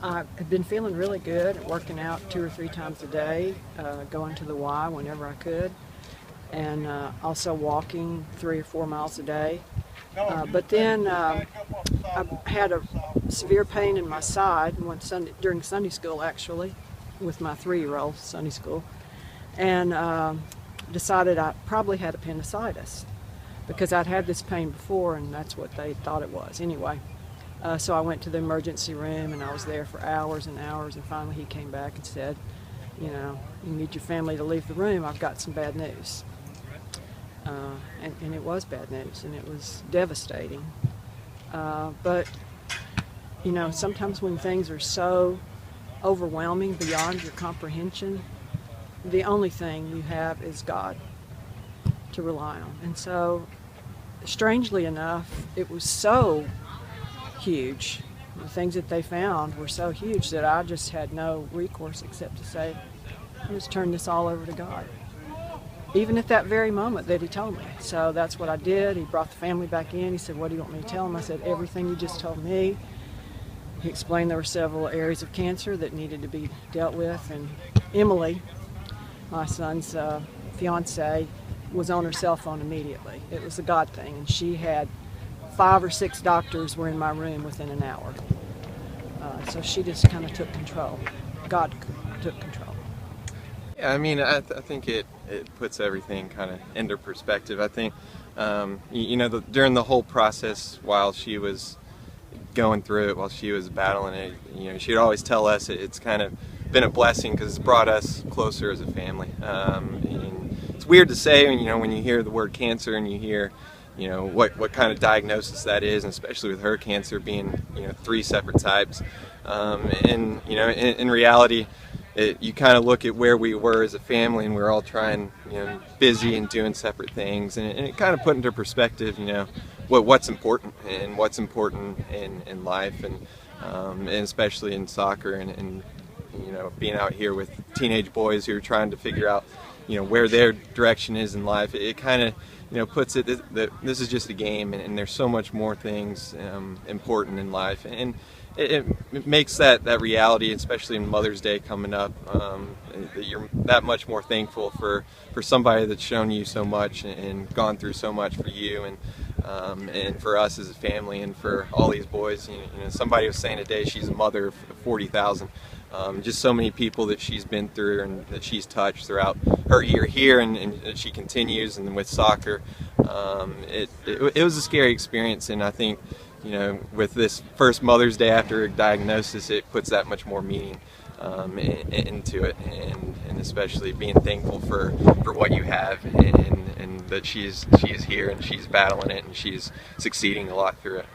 I had been feeling really good, working out 2 or 3 times a day, going to the Y whenever I could, and also walking 3 or 4 miles a day. But then I had a severe pain in my side during Sunday school, actually, with my 3-year-old Sunday school, and decided I probably had appendicitis because I'd had this pain before, and that's what they thought it was. Anyway, so I went to the emergency room, and I was there for hours and hours, and finally he came back and said, you know, you need your family to leave the room. I've got some bad news. And it was bad news, and it was devastating. But, you know, sometimes when things are so overwhelming beyond your comprehension, the only thing you have is God to rely on. And so, strangely enough, it was so huge. The things that they found were so huge that I just had no recourse except to say, let's turn this all over to God. Even at that very moment that he told me. So that's what I did. He brought the family back in. He said, what do you want me to tell him? I said, everything you just told me. He explained there were several areas of cancer that needed to be dealt with. And Emily, my son's fiance, was on her cell phone immediately. It was a God thing. And she had 5 or 6 doctors were in my room within an hour. So she just kind of took control. God took control. Yeah, I mean, I think it puts everything kind of into perspective. I think, during the whole process while she was going through it, while she was battling it, you know, she'd always tell us it's kind of been a blessing because it's brought us closer as a family. And it's weird to say, you know, when you hear the word cancer and you hear, you know, what kind of diagnosis that is, and especially with her cancer being, you know, 3 separate types. And, you know, in reality, you kind of look at where we were as a family, and we were all trying, you know, busy and doing separate things, and it kind of put into perspective, you know, what's important and what's important in life, and especially in soccer, and you know, being out here with teenage boys who are trying to figure out, you know, where their direction is in life. It kind of, you know, puts it that this is just a game, and there's so much more things important in life, and it makes that reality, especially in Mother's Day coming up, that you're that much more thankful for somebody that's shown you so much and gone through so much for you, and for us as a family, and for all these boys. You know, somebody was saying today she's a mother of 40,000. Just so many people that she's been through and that she's touched throughout her year here, and she continues, and with soccer. It was a scary experience, and I think, you know, with this first Mother's Day after a diagnosis, it puts that much more meaning into it, and especially being thankful for what you have, and that she is here, and she's battling it, and she's succeeding a lot through it.